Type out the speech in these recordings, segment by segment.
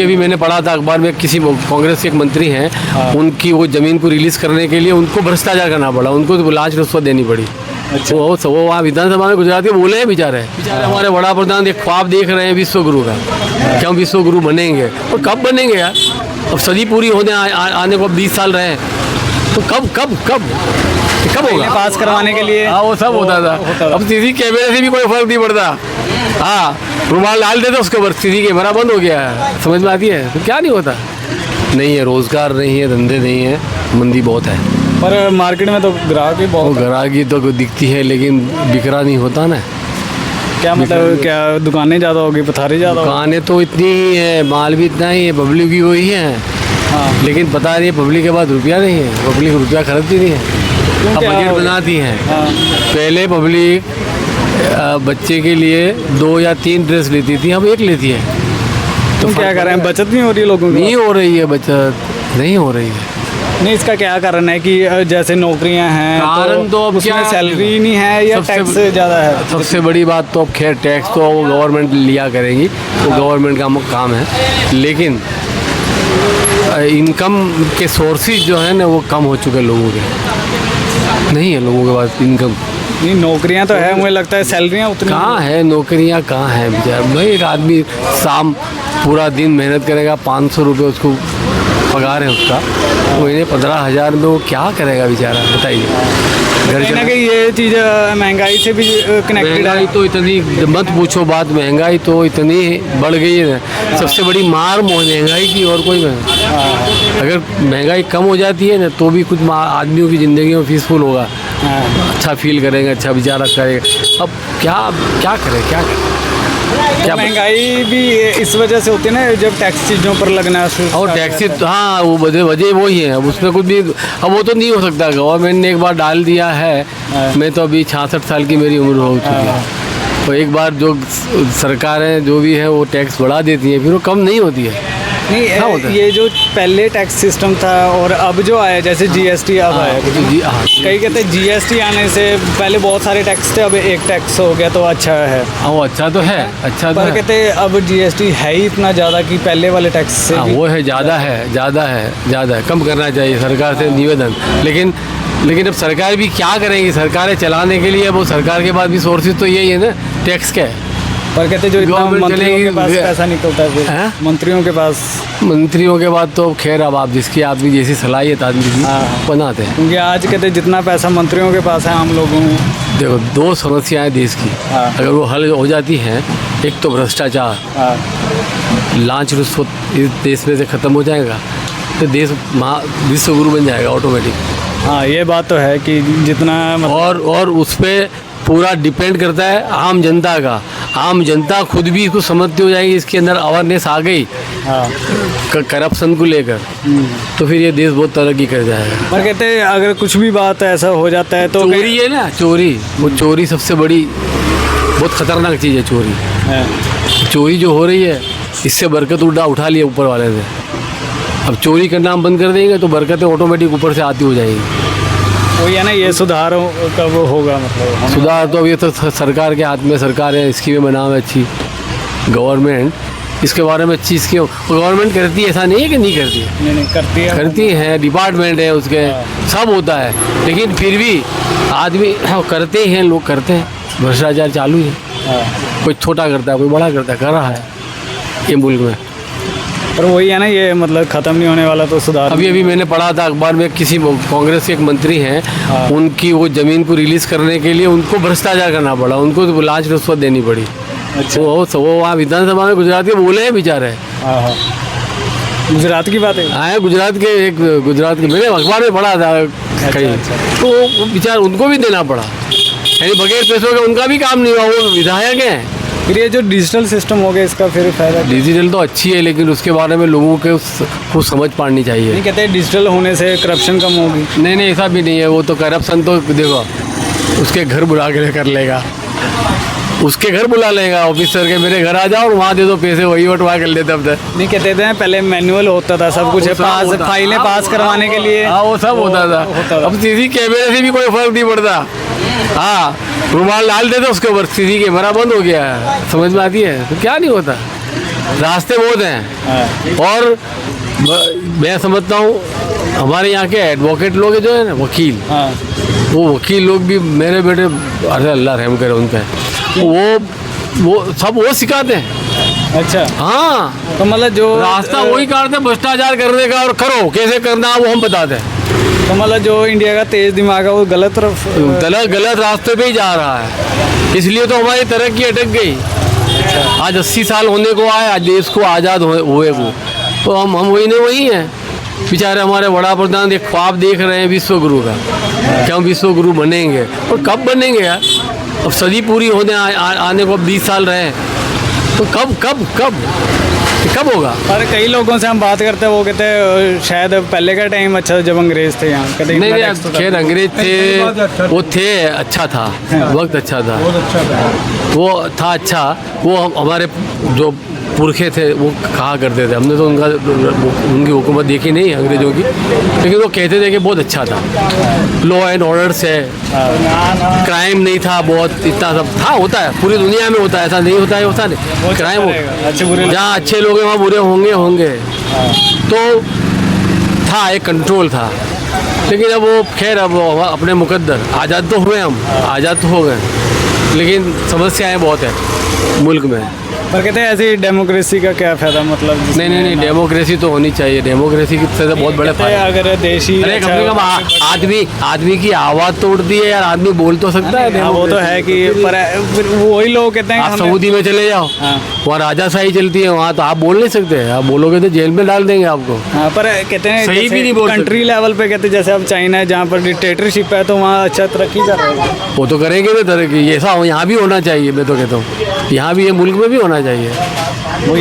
अभी मैंने पढ़ा था अखबार में, किसी कांग्रेस के एक मंत्री हैं, उनकी वो ज़मीन को रिलीज़ करने के लिए उनको भ्रष्टाचार करना पड़ा, उनको तो लांच रिश्वत देनी पड़ी। अच्छा। वो वहाँ विधानसभा में गुजरात के बोले हैं बेचारे हमारे बड़ा प्रधान एक ख्वाब देख रहे हैं विश्व गुरु का, क्या हम विश्व गुरु बनेंगे, और कब बनेंगे यार? अब सदी पूरी होने आने को अब 20 साल रहे, तो कब होगा? पास करवाने के लिए हाँ वो सब होता था। अब सीसी कैमरे से भी कोई फर्क नहीं पड़ता। हाँ, रुमाल डाल देते उसके ऊपर, सीसी कैमरा बंद हो गया है, समझ में आती है? तो क्या नहीं होता? नहीं है, रोजगार नहीं है, धंधे नहीं है, मंदी बहुत है। पर मार्केट में तो ग्राहक भी बहुत, ग्राहकी तो दिखती है लेकिन बिक्रा नहीं होता ना। क्या मतलब, क्या दुकानें ज़्यादा होगी, पथारी ज़्यादा होगी? दुकानें तो इतनी ही है, माल भी इतना ही है, पब्लिक भी वही है। हाँ, लेकिन पता नहीं पब्लिक के पास रुपया नहीं है, पब्लिक रुपया खरीदती नहीं है, अब बजट बनाती है। हाँ। पहले पब्लिक बच्चे के लिए 2 या 3 ड्रेस लेती थी, अब 1 लेती है। तो क्या कर रहे हैं, बचत नहीं हो रही है लोगों की? नहीं हो रही है बचत, नहीं हो रही है। नहीं, इसका क्या कारण है कि जैसे नौकरियां हैं, कारण तो अब क्या, सैलरी नहीं है या टैक्स ज़्यादा है? सबसे बड़ी बात तो अब खैर टैक्स तो वो गवर्नमेंट लिया करेगी, वो गवर्नमेंट का काम है, लेकिन इनकम के सोर्सेज जो है ना वो कम हो चुके हैं लोगों के, नहीं है लोगों के पास इनकम। नहीं, नौकरियां तो है, मुझे लगता है सैलरियां उतनी कहाँ है, नौकरियां कहाँ हैं बेचारा? भाई एक आदमी शाम पूरा दिन मेहनत करेगा, 500 रुपये उसको पगार है उसका, महीने 15,000 में वो क्या करेगा बेचारा, बताइए? कहीं ना कहीं ये चीज़ महंगाई से भी कनेक्टेड है। महंगाई तो इतनी मत पूछो बात, महंगाई तो इतनी बढ़ गई है ना, सबसे बड़ी मार महंगाई की, और कोई अगर महंगाई कम हो जाती है ना तो भी कुछ आदमियों की ज़िंदगी में पीसफुल होगा, अच्छा फील करेंगे, अच्छा विचार करेगा। अब क्या करें? क्या महंगाई भी इस वजह से होती है ना, जब टैक्स चीज़ों पर लगना और टैक्स, हाँ वो वजह वही है, अब उसमें कुछ भी, अब वो तो नहीं हो सकता। गवर्नमेंट ने एक बार डाल दिया है, मैं तो अभी 66 साल की मेरी उम्र हो चुकी है, तो एक बार जो सरकारें जो भी है वो टैक्स बढ़ा देती हैं, फिर वो कम नहीं होती है। नहीं, ये जो पहले टैक्स सिस्टम था और अब जो आया, जैसे जीएसटी अब आया, कई कहते हैं जीएसटी आने से पहले बहुत सारे टैक्स थे, अब एक टैक्स हो गया तो अच्छा है। वो अच्छा तो है, अच्छा तो पर कहते हैं अब जीएसटी है ही इतना ज़्यादा कि पहले वाले टैक्स से वो है ज़्यादा है, कम करना चाहिए सरकार से निवेदन। लेकिन अब सरकार भी क्या करेगी? सरकारें चलाने के लिए वो सरकार के पास भी सोर्सेज तो यही है ना, टैक्स के। पर कहते जो इतना मंत्रियों के पास पैसा निकलता है, मंत्रियों के बाद तो खैर अब आप जिसकी आदमी जैसी सलाहियत आदमी की बनाते हैं, क्योंकि आज कहते जितना पैसा मंत्रियों के पास है, आम लोगों में देखो 2 समस्याएं देश की, अगर वो हल हो जाती हैं, एक तो भ्रष्टाचार, लांच रिश्वत इस देश में से ख़त्म हो जाएगा तो देश विश्व गुरु बन जाएगा ऑटोमेटिक। हाँ, ये बात तो है कि जितना और उस पर पूरा डिपेंड करता है आम जनता का। आम जनता खुद भी इसको समझती हो जाएगी, इसके अंदर अवेयरनेस आ गई करप्शन को लेकर, तो फिर ये देश बहुत तरक्की कर जाएगा। पर कहते हैं अगर कुछ भी बात ऐसा हो जाता है तो चोरी है ना, चोरी सबसे बड़ी बहुत ख़तरनाक चीज़ है। चोरी जो हो रही है, इससे बरकत उठा लिया ऊपर वाले ने। अब चोरी करना हम बंद कर देंगे तो बरकतें ऑटोमेटिक ऊपर से आती हो जाएगी। वही है ना, ये सुधार कब होगा? मतलब सुधार तो ये तो सरकार के हाथ में, सरकार है स्कीमें बनावे अच्छी, गवर्नमेंट इसके बारे में अच्छी स्कीम गवर्नमेंट करती है, ऐसा नहीं है कि नहीं करती है, नहीं करती है, डिपार्टमेंट है उसके, सब होता है, लेकिन फिर भी आदमी करते हैं, लोग करते हैं, भ्रष्टाचार चालू है। कोई छोटा करता है, कोई बड़ा करता है, कर रहा है ये मुल्क में। पर वही है ना, ये मतलब ख़त्म नहीं होने वाला तो सुधार। अभी मैंने पढ़ा था अखबार में, किसी कांग्रेस के एक मंत्री हैं, उनकी वो ज़मीन को रिलीज़ करने के लिए उनको भ्रष्टाचार करना पड़ा, उनको तो लांच रिश्वत देनी पड़ी। अच्छा। वो वहाँ विधानसभा में गुजरात के बोले हैं बेचारे। गुजरात की बात है? हाँ, गुजरात के मैंने अखबार में पढ़ा था कहीं। तो वो बेचारे उनको भी देना पड़ा, यानी बगैर पैसों के उनका भी काम नहीं हुआ, वो विधायक हैं। फिर ये जो डिजिटल सिस्टम हो गया, इसका फिर फायदा? डिजिटल तो अच्छी है, लेकिन उसके बारे में लोगों को समझ पानी चाहिए। नहीं, कहते हैं डिजिटल होने से करप्शन कम होगी। नहीं, ऐसा भी नहीं है। वो तो करप्शन तो देखो उसके घर बुला के कर लेगा, उसके घर बुला लेगा ऑफिसर के, मेरे घर आ जाओ और वहाँ दे दो पैसे, वही बंटवा कर लेते अब तक। नहीं, कहते थे पहले मैनुअल होता था सब कुछ, फाइलें पास करवाने के लिए। हाँ, वो सब होता था। अब सीसी कैमरे से भी कोई फर्क नहीं पड़ता। हाँ, रुमाल डाल देते उसके ऊपर, सीसी कैमरा बंद हो गया है, समझ में आती है? तो क्या नहीं होता। रास्ते बहुत हैं। और मैं समझता हूँ हमारे यहाँ के एडवोकेट लोग जो है ना, वकील, वो वकील लोग भी मेरे बेटे, अरे अल्लाह रहम करे उन पे, वो सब वो सिखाते हैं। अच्छा, हाँ, तो मतलब जो रास्ता वही काटते हैं भ्रष्टाचार करने का, और करो कैसे करना वो हम बताते हैं। तो मतलब जो इंडिया का तेज दिमाग है वो गलत तरफ, गलत रास्ते पे ही जा रहा है, इसलिए तो हमारी तरक्की अटक गई। आज 80 साल होने को आए, आज देश को आज़ाद हुए वो, तो हम वही ने वही हैं। बेचारे हमारे बड़ा प्रधान एक ख्वाब देख रहे हैं विश्व गुरु का, क्या हम विश्व गुरु बनेंगे, और कब बनेंगे यार? अब सदी पूरी होने आने को 20 साल रहे, तो कब होगा? और कई लोगों से हम बात करते हैं, वो कहते हैं शायद पहले का टाइम अच्छा था जब अंग्रेज थे यहाँ। कहते नहीं, खैर अंग्रेज थे, वो थे, अच्छा था, वक्त अच्छा था, वो था अच्छा। वो हमारे जो पुरखे थे वो कहा करते थे, हमने तो उनकी हुकूमत देखी नहीं अंग्रेज़ों की, लेकिन वो कहते थे कि बहुत अच्छा था, लॉ एंड ऑर्डर से, क्राइम नहीं था, बहुत इतना सब था, होता है पूरी दुनिया में होता है, ऐसा नहीं होता है, होता नहीं क्राइम, जहाँ अच्छे लोग हैं वहाँ बुरे होंगे, तो था, एक कंट्रोल था। लेकिन अब वो खैर अब अपने मुकद्दर, आज़ाद तो हुए हम, आज़ाद तो हो गए, लेकिन समस्याएं बहुत है मुल्क में। पर कहते हैं ऐसी डेमोक्रेसी का क्या फ़ायदा, मतलब नहीं, डेमोक्रेसी तो होनी चाहिए, डेमोक्रेसी की से बहुत बड़े फायदे। अगर देश ही अरे कम से कम आदमी की आवाज़ तो उठती है यार, आदमी बोल तो सकता है। वो तो है कि पर वही लोग कहते हैं, आप सऊदी में चले जाओ, वहाँ राजाशाही चलती है, वहाँ तो आप बोल नहीं सकते, आप बोलोगे तो जेल में डाल देंगे आपको। पर कहते हैं सही भी नहीं बोल सकते। कंट्री लेवल पे कहते हैं जैसे अब चाइना है जहाँ पर डिक्टेटरशिप है, तो वहाँ अच्छा तरक्की कर रहा है, वो तो करेंगे ना तरक्की, ऐसा यहाँ भी होना चाहिए। मैं तो कहता हूँ यहाँ भी, ये मुल्क में भी होना चाहिए,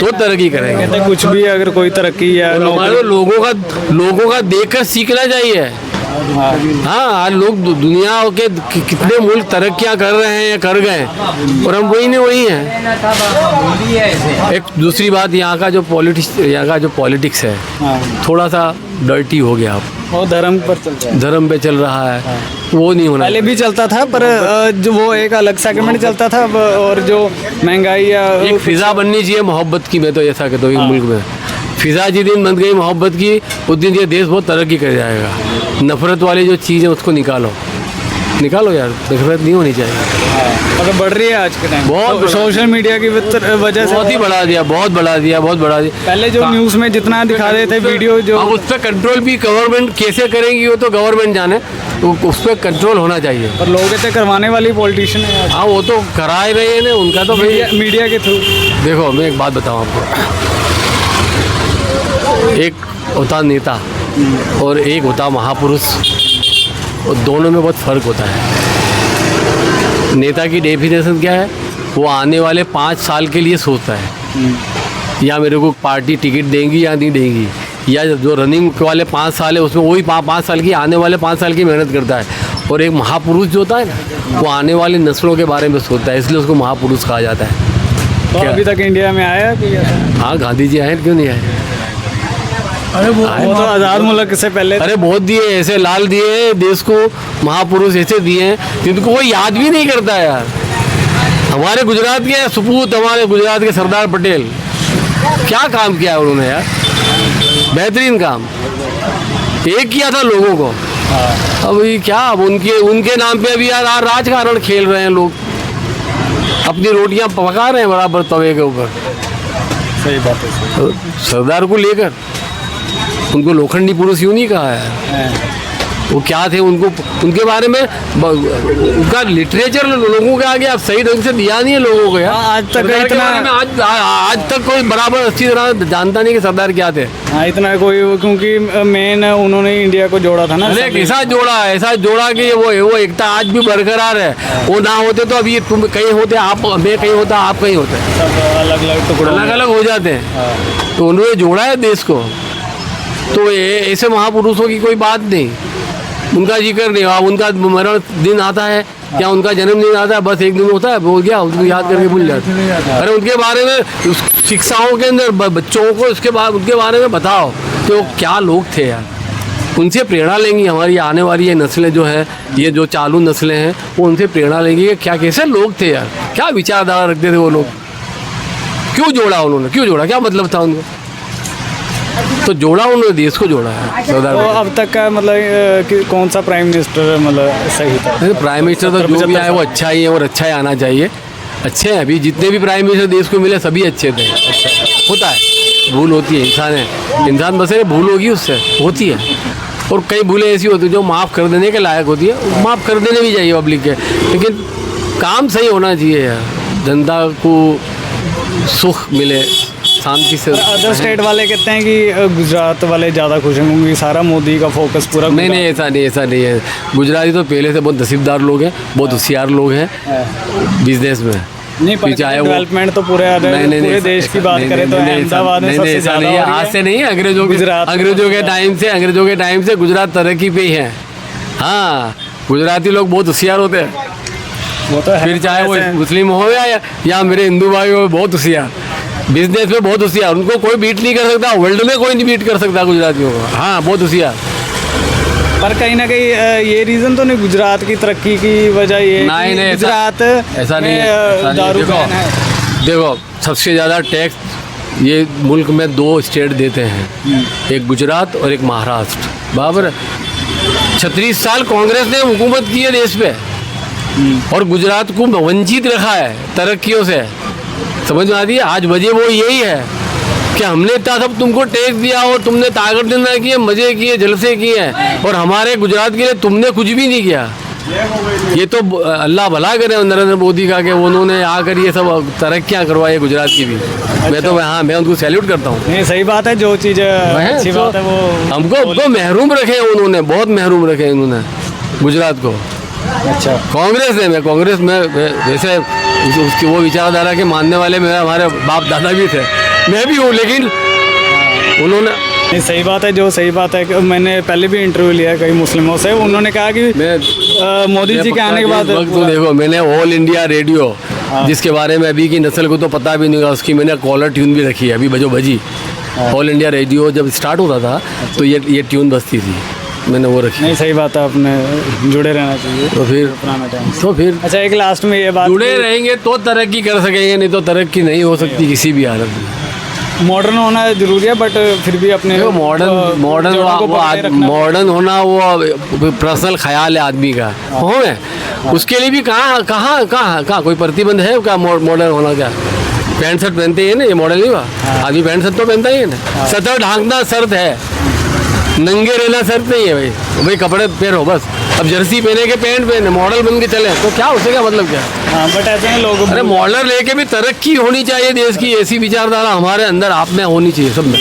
तो तरक्की करेंगे। कहते कुछ भी अगर कोई तरक्की या लोगों का देखकर सीखना चाहिए। हाँ, आज लोग दुनिया के कितने मुल्क तरक्कियाँ कर रहे हैं या कर गए, और हम वही हैं। एक दूसरी बात, यहाँ का जो पॉलिटिक्स है थोड़ा सा डर्टी हो गया, वो धर्म पे चल रहा है। वो नहीं होना, पहले भी चलता था, पर जो वो एक अलग सेगमेंट चलता था, और जो महंगाई या एक फिजा बननी चाहिए मोहब्बत की। मैं तो ऐसा कहता हूँ, मुल्क में फिजा जिस दिन बन गई मोहब्बत की, उस दिन ये देश बहुत तरक्की कर जाएगा। नफरत वाली जो चीज़ है उसको निकालो यार, नफरत नहीं होनी चाहिए। अगर बढ़ रही है आज के टाइम, बहुत सोशल मीडिया की वजह से बहुत ही बढ़ा दिया। पहले जो न्यूज़ में जितना दिखा रहे थे वीडियो, जो अब उस पर कंट्रोल भी गवर्नमेंट कैसे करेंगी वो तो गवर्नमेंट जाने, तो उस पर कंट्रोल होना चाहिए। और लोग कहते करवाने वाली पॉलिटिशियन है। हाँ, वो तो करा ही रहे हैं ना, उनका तो मीडिया के थ्रू। देखो मैं एक बात बताऊँ आपको, एक होता नेता और एक होता महापुरुष, और दोनों में बहुत फ़र्क होता है। नेता की डेफिनेशन क्या है? वो आने वाले 5 साल के लिए सोचता है, या मेरे को पार्टी टिकट देंगी या नहीं देंगी, या जो रनिंग वाले 5 साल है उसमें वही 5 साल की, आने वाले 5 साल की मेहनत करता है। और एक महापुरुष जो होता है ना, वो आने वाली नस्लों के बारे में सोचता है, इसलिए उसको महापुरुष कहा जाता है। तो अभी तक इंडिया में आया कि? हाँ, गांधी जी आए, क्यों नहीं आए? अरे वो तो आज़ाद मुल्क से पहले, अरे बहुत दिए, ऐसे लाल दिए देश को, महापुरुष ऐसे दिए हैं जिनको कोई याद भी नहीं करता यार। हमारे गुजरात के सपूत, हमारे गुजरात के सरदार पटेल, क्या काम किया उन्होंने यार, बेहतरीन काम एक किया था लोगों को। अब ये क्या, अब उनके नाम पे अभी यार राजकारण खेल रहे हैं लोग, अपनी रोटियां पका रहे हैं बराबर तवे के ऊपर। सही बात है। सरदार को लेकर उनको लोखंडी पुरुष यूँ नहीं कहा है। वो क्या थे, उनके बारे में उनका लिटरेचर लोगों के आगे आप सही ढंग से दिया नहीं है लोगों को यार। आज तक इतना, आज तक कोई बराबर अच्छी तरह जानता नहीं कि सरदार क्या थे। हाँ, इतना कोई, क्योंकि मेन उन्होंने इंडिया को जोड़ा था ना। ऐसा जोड़ा कि वो एकता आज भी बरकरार है। वो ना होते तो अभी तुम कहीं होते, आप मैं कहीं होता, आप कहीं होते, अलग अलग हो जाते हैं। तो उन्होंने जोड़ा है देश को, तो ऐसे महापुरुषों की कोई बात नहीं, उनका जिक्र नहीं। उनका मरण दिन आता है या उनका जन्मदिन आता है, बस एक दिन होता है, हो गया, उसको याद करके भूल जाते हैं। अरे उनके बारे में शिक्षाओं के अंदर बच्चों को उसके बाद उनके बारे में बताओ कि वो क्या लोग थे यार। उनसे प्रेरणा लेंगी हमारी आने वाली ये नस्लें जो है, ये जो चालू नस्लें हैं, वो उनसे प्रेरणा लेंगी कि क्या कैसे लोग थे यार, क्या विचारधारा रखते थे वो लोग, क्यों जोड़ा उन्होंने, क्यों जोड़ा, क्या मतलब था उनको? तो जोड़ा उन्होंने, देश को जोड़ा है सरदार तो पटेल। अब तक का मतलब कि कौन सा प्राइम मिनिस्टर मतलब सही था? नहीं, प्राइम मिनिस्टर तो जो भी आए वो अच्छा ही है और अच्छा ही आना चाहिए। अच्छे हैं अभी जितने भी प्राइम मिनिस्टर देश को मिले सभी अच्छे थे। होता है, भूल होती है, इंसान है, इंसान बस है, भूल होगी उससे, होती है। और कई भूलें ऐसी होती हैं जो माफ़ कर देने के लायक होती है, माफ़ कर देने भी चाहिए पब्लिक के, लेकिन काम सही होना चाहिए यार, जनता को सुख मिले, शांति से। अदर स्टेट वाले कहते हैं कि गुजरात वाले ज़्यादा खुश हैं क्योंकि सारा मोदी का फोकस पूरा नहीं नहीं, ऐसा नहीं है। गुजराती तो पहले से बहुत नसीबदार लोग हैं, बहुत होशियार लोग हैं बिजनेस में। नहीं, पर चाहे वो डेवलपमेंट तो पूरे पूरे देश की बात करें तो अहमदाबाद में सबसे ज़्यादा हो रही है। आज से नहीं है, अंग्रेजों के टाइम से गुजरात तरक्की पे ही है। हाँ, गुजराती लोग बहुत होशियार होते हैं, वो तो है। फिर चाहे वो मुस्लिम हो या मेरे हिंदू भाई हो, बहुत होशियार, बिजनेस में बहुत होशियार, उनको कोई बीट नहीं कर सकता, वर्ल्ड में कोई नहीं बीट कर सकता गुजरातियों को। हाँ, बहुत होशियार। पर कहीं ना कहीं ये रीज़न तो नहीं गुजरात की तरक्की की वजह ये नहीं, गुजरात ऐसा नहीं है। दारू बैन है। देखो, सबसे ज़्यादा टैक्स ये मुल्क में 2 स्टेट देते हैं, एक गुजरात और एक महाराष्ट्र। बराबर, 36 साल कांग्रेस ने हुकूमत की है देश पे और गुजरात को वंचित रखा है तरक्कियों से। समझ में आती है? आज वजह वो यही है कि हमने इतना सब तुमको टैक्स दिया और तुमने ताकत देना किए, मज़े किए, जलसे किए हैं, और हमारे गुजरात के लिए तुमने कुछ भी नहीं किया। ये तो अल्लाह भला करे नरेंद्र मोदी का कि उन्होंने आकर ये सब तरक्कियाँ करवाई गुजरात की भी। मैं तो हाँ, मैं उनको सैल्यूट करता हूँ। नहीं, सही बात है, जो चीज़ अच्छी बात है वो हमको महरूम रखे उन्होंने, बहुत महरूम रखे उन्होंने गुजरात को। अच्छा, कांग्रेस में वैसे उसकी वो विचारधारा के मानने वाले मेरे हमारे बाप दादा भी थे, मैं भी हूँ, लेकिन उन्होंने नहीं, सही बात है, जो सही बात है कि मैंने पहले भी इंटरव्यू लिया है कई मुस्लिमों से, उन्होंने कहा कि मोदी जी के आने के बाद तो देखो, मैंने ऑल इंडिया रेडियो, जिसके बारे में अभी की नस्ल को तो पता भी नहीं होगा, उसकी मैंने कॉलर ट्यून भी रखी है अभी बजो बजी। ऑल इंडिया रेडियो जब स्टार्ट होता था तो ये ट्यून बजती थी, मैंने वो रखी। नहीं, सही बात है, अपने जुड़े रहना चाहिए तो फिर पुराना टाइम। तो फिर अच्छा, एक लास्ट में ये बात, जुड़े रहेंगे तो तरक्की कर सकेंगे, नहीं तो तरक्की नहीं हो सकती किसी भी हालत में। मॉडर्न होना जरूरी है, बट फिर भी अपने मॉडर्न होना वो पर्सनल ख्याल है आदमी का, हो है उसके लिए भी कहाँ कोई प्रतिबंध है क्या मॉडर्न होना? क्या पैंट शर्ट पहनते ही है ना, ये मॉडल नहीं हुआ? आदमी पैंट शर्ट तो पहनता ही है ना। सतर ढांकना शर्त है, नंगे रहना शर्त नहीं है भाई कपड़े पहनो बस। अब जर्सी पहने के पैंट पहने मॉडल बन के चले तो क्या, उससे क्या मतलब क्या? हाँ, बट ऐसे हैं लोग। अरे मॉडल लेके भी तरक्की होनी चाहिए देश की, ऐसी विचारधारा हमारे अंदर आप में होनी चाहिए सब में।